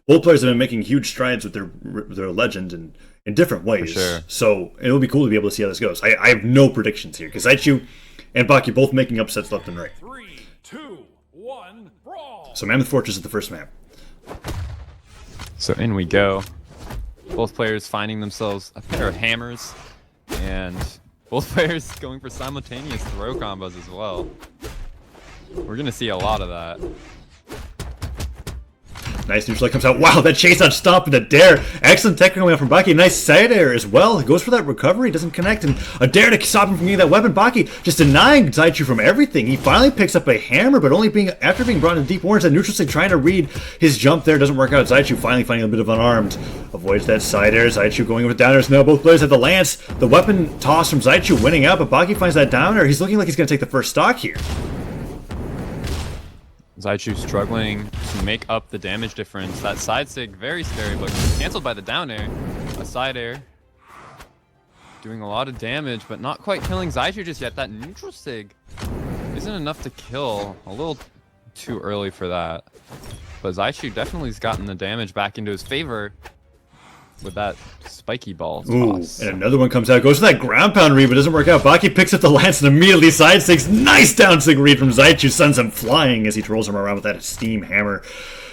both players have been making huge strides with their legend in different ways. For sure. So it'll be cool to be able to see how this goes. I have no predictions here because Zychuu and BakY both making upsets left and right. 3, 2, 1, brawl. So Mammoth Fortress is the first map. So in we go. Both players finding themselves a pair of hammers, and both players going for simultaneous throw combos as well. We're gonna see a lot of that. Nice neutral comes out. Wow, that chase on stop and the dare. Excellent tech coming out from BakY. Nice side air as well. He goes for that recovery, doesn't connect, and a dare to stop him from getting that weapon. BakY just denying Zychuu from everything. He finally picks up a hammer, but only after being brought into deep orange. That neutral stick trying to read his jump there doesn't work out. Zychuu finally finding a bit of unarmed. Avoids that side air. Zychuu going with downers. Now both players have the lance. The weapon toss from Zychuu winning out, but BakY finds that downer. He's looking like he's going to take the first stock here. Zychuu struggling to make up the damage difference. That side sig, very scary, but cancelled by the down air. A side air. Doing a lot of damage, but not quite killing Zychuu just yet. That neutral sig isn't enough to kill. A little too early for that. But Zychuu definitely has gotten the damage back into his favor with that spiky ball toss. And another one comes out, goes for that ground pound read, but doesn't work out. BakY picks up the lance and immediately side sticks. Nice down sig read from Zychuu, sends him flying as he twirls him around with that steam hammer.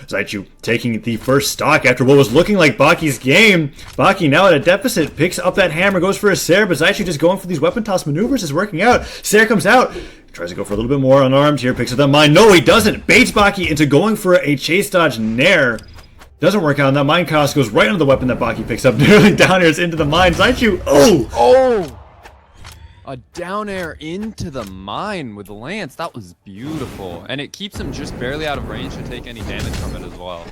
Zychuu taking the first stock after what was looking like BakY's game. BakY now at a deficit, picks up that hammer, goes for a Sair, but Zychuu just going for these weapon toss maneuvers is working out. Sair comes out, tries to go for a little bit more unarmed here, picks up that mine. No, he doesn't. Baits BakY into going for a chase dodge nair. Doesn't work out, and that mine cost goes right into the weapon that BakY picks up. Nearly down airs into the mine. Zychuu, Oh! A down air into the mine with the lance. That was beautiful. And it keeps him just barely out of range to take any damage from it as well.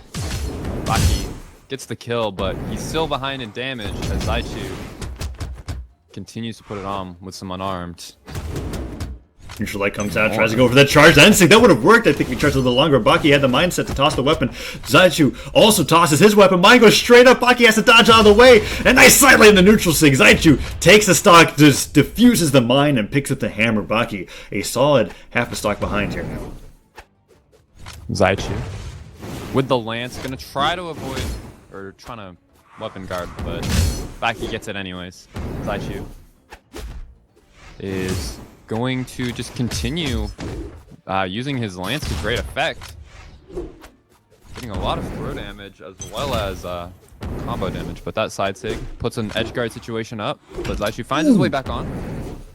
BakY gets the kill, but he's still behind in damage as Zychuu continues to put it on with some unarmed. Neutral light comes out, tries to go for that charge. That would have worked. I think we charged a little longer. BakY had the mindset to toss the weapon. Zychuu also tosses his weapon. Mine goes straight up. BakY has to dodge out of the way. And nice sidelight in the neutral sig. Zychuu takes the stock, just diffuses the mine, and picks up the hammer. BakY a solid half a stock behind here now. Zychuu with the lance, gonna try to avoid, or trying to weapon guard, but BakY gets it anyways. Zychuu is going to just continue using his lance to great effect. Getting a lot of throw damage as well as combo damage, but that side sig puts an edge guard situation up, but Zychuu finds his way back on.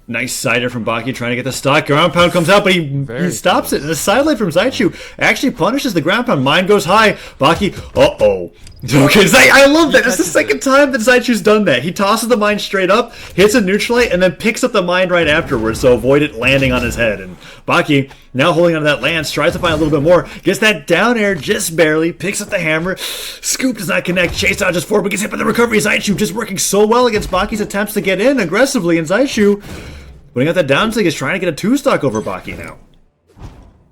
Nice cider from BakY trying to get the stock. Ground pound comes out, but he stops it. And the sidelight from Zychuu actually punishes the ground pound. Mine goes high. BakY, uh-oh. Okay, I love that. It's the second time that Zychoo's done that. He tosses the mine straight up, hits a neutral light, and then picks up the mine right afterwards, so avoid it landing on his head. And BakY, now holding onto that lance, tries to find a little bit more. Gets that down air just barely, picks up the hammer. Scoop does not connect. Chase dodges forward, but gets hit by the recovery. Zychuu just working so well against BakY's attempts to get in aggressively, and Zychuu, putting out that down sig, is trying to get a two-stock over BakY now.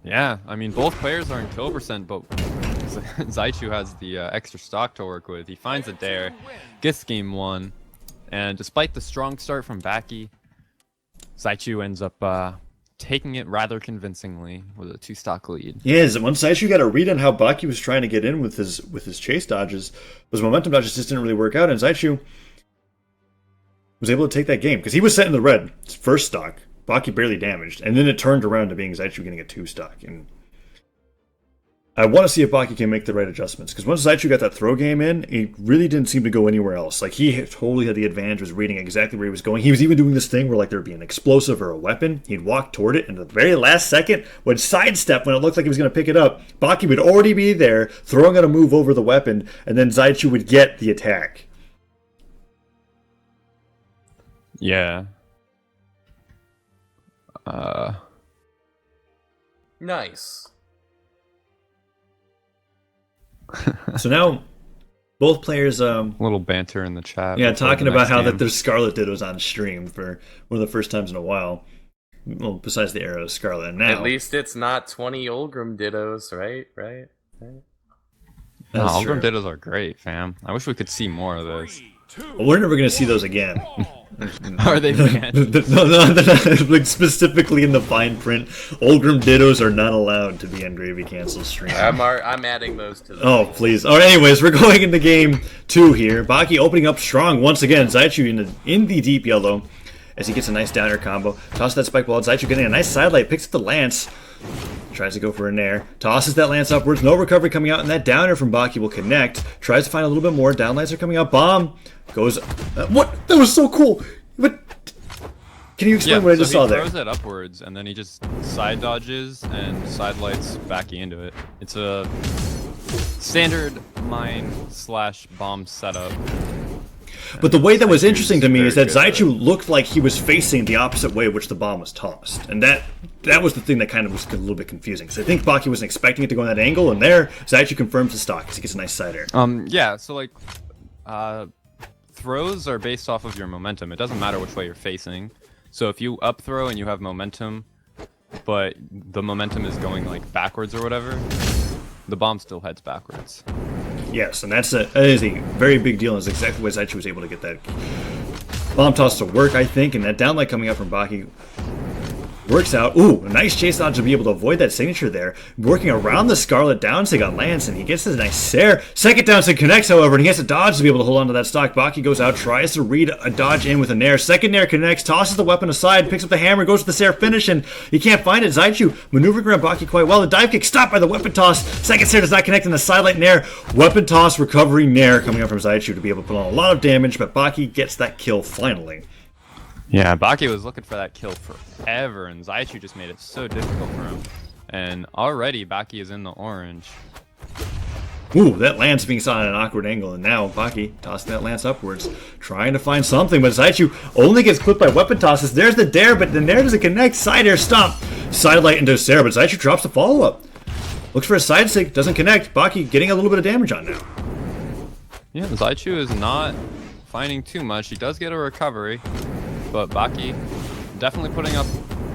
Yeah, I mean, both players are in kill percent, but Zychuu has the extra stock to work with. He finds a dare, gets game one, and despite the strong start from BakY, Zychuu ends up taking it rather convincingly with a two-stock lead. Yeah, once Zychuu got a read on how BakY was trying to get in with his chase dodges, those momentum dodges just didn't really work out, and Zychuu was able to take that game because he was set in the red. His first stock, BakY barely damaged, and then it turned around to being Zychuu getting a two-stock. And I want to see if BakY can make the right adjustments, because once Zychuu got that throw game in, it really didn't seem to go anywhere else. Like, he totally had the advantage, was reading exactly where he was going. He was even doing this thing where, like, there'd be an explosive or a weapon. He'd walk toward it, and at the very last second would sidestep when it looked like he was going to pick it up. BakY would already be there, throwing out a move over the weapon, and then Zychuu would get the attack. Yeah. Nice. So now, both players, A little banter in the chat. yeah, before talking the about next how game. that their Scarlet dittos on stream for one of the first times in a while. Well, besides the era of Scarlet, and now At least it's not 20 Ulgrim dittos, right? Right? No, That's Ulgrim true. dittos are great, fam. I wish we could see more of those. Well, we're never going to see those again. Are they banned? No, they're not, like, specifically in the fine print, Olgrim Dittos are not allowed to be on Gravy Cancel stream. I'm adding those to the Oh, please. All right, anyways, we're going into game 2 here. BakY opening up strong once again. Zychuu in the deep yellow as he gets a nice downer combo. Tosses that spike ball. Zychuu getting a nice sidelight. Picks up the lance. Tries to go for a nair. Tosses that lance upwards. No recovery coming out. And that downer from BakY will connect. Tries to find a little bit more. Downlights are coming out. Bomb. Goes... what? That was so cool. But... can you explain what I just saw there? He throws it upwards, and then he just side dodges and side lights BakY into it. It's a standard mine / bomb setup. But the way that was interesting to me is that very good Zychuu looked like he was facing the opposite way which the bomb was tossed. And that was the thing that kind of was a little bit confusing. Because I think BakY wasn't expecting it to go in that angle, and there, Zychuu confirms the stock because he gets a nice side air. Yeah, so like, throws are based off of your momentum. It doesn't matter which way you're facing. So if you up throw and you have momentum, but the momentum is going like backwards or whatever, the bomb still heads backwards. Yes, and that is a very big deal, and it's exactly why Zychuu was able to get that bomb toss to work, I think, and that downlight coming out from BakY works out. Ooh, a nice chase dodge to be able to avoid that signature there. Working around the Scarlet downsig on Lance, and he gets a nice Sair. Second downsig connects, however, and he has to dodge to be able to hold on to that stock. BakY goes out, tries to read a dodge in with a nair. Second nair connects, tosses the weapon aside, picks up the hammer, goes to the Sair finish, and he can't find it. Zychuu maneuvering around BakY quite well. The dive kick stopped by the weapon toss. Second Sair does not connect, and the sidelight nair. Weapon toss, recovery nair coming up from Zychuu to be able to put on a lot of damage, but BakY gets that kill finally. Yeah, BakY was looking for that kill forever, and Zychuu just made it so difficult for him. And already, BakY is in the orange. Ooh, that lance being saw at an awkward angle, and now BakY tossing that lance upwards, trying to find something, but Zychuu only gets clipped by weapon tosses. There's the dare, but the nair doesn't connect. Side air stomp. Sidelight into Sair, but Zychuu drops the follow-up. Looks for a side sig, doesn't connect. BakY getting a little bit of damage on now. Yeah, Zychuu is not finding too much. He does get a recovery, but BakY definitely putting up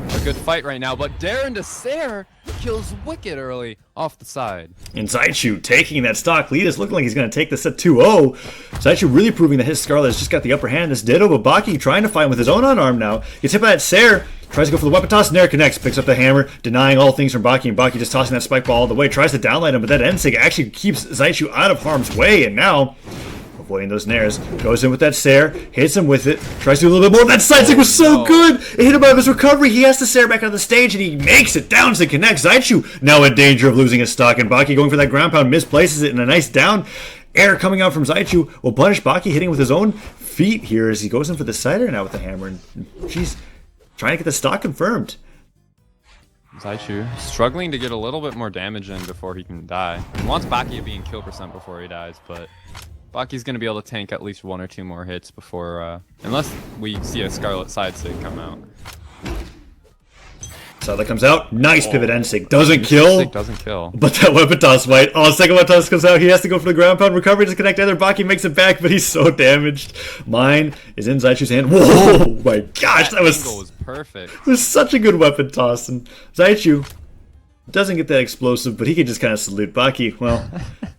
a good fight right now. But dare into Sair kills Wicked early off the side. And Zychuu taking that stock lead. It's looking like he's going to take this at 2-0. Zychuu really proving that his Scarlet has just got the upper hand in this Ditto, but BakY trying to fight with his own unarmed now. Gets hit by that Sair. Tries to go for the weapon toss, nair connects, picks up the hammer, denying all things from BakY, and BakY just tossing that spike ball all the way. Tries to downlight him, but that Ensig actually keeps Zychuu out of harm's way, and now avoiding those nairs, goes in with that Sair, hits him with it, tries to do a little bit more. That side stick was so good! It hit him out of his recovery. He has to Sair back on the stage, and he makes it down to connect. Zychuu now in danger of losing his stock, and BakY going for that ground pound, misplaces it, and a nice down air coming out from Zychuu will punish BakY, hitting with his own feet here as he goes in for the side air now with the hammer, and she's trying to get the stock confirmed. Zychuu struggling to get a little bit more damage in before he can die. He wants BakY to be in kill percent before he dies, but BakY's going to be able to tank at least 1 or 2 more hits before, unless we see a Scarlet side sig come out. So that comes out. Nice pivot Ensig. Doesn't kill. Doesn't kill. But that weapon toss fight. Oh, second weapon toss comes out. He has to go for the ground pound. Recovery to connect either. BakY makes it back, but he's so damaged. Mine is in Zychuu's hand. Whoa, my gosh. That angle was perfect. It was such a good weapon toss. And Zychuu doesn't get that explosive, but he can just kind of salute BakY. Well,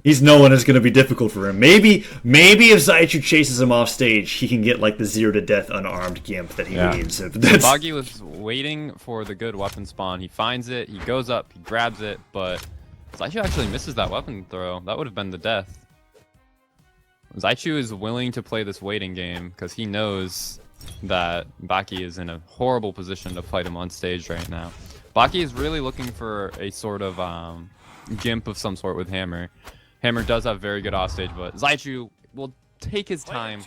he's knowing it's going to be difficult for him. Maybe if Zychuu chases him off stage, he can get like the 0 to death unarmed gimp that he needs. BakY was waiting for the good weapon spawn. He finds it, he goes up, he grabs it, but Zychuu actually misses that weapon throw. That would have been the death. Zychuu is willing to play this waiting game because he knows that BakY is in a horrible position to fight him on stage right now. BakY is really looking for a sort of gimp of some sort with Hammer. Hammer does have very good offstage, but Zychuu will take his time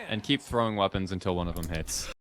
and keep throwing weapons until one of them hits.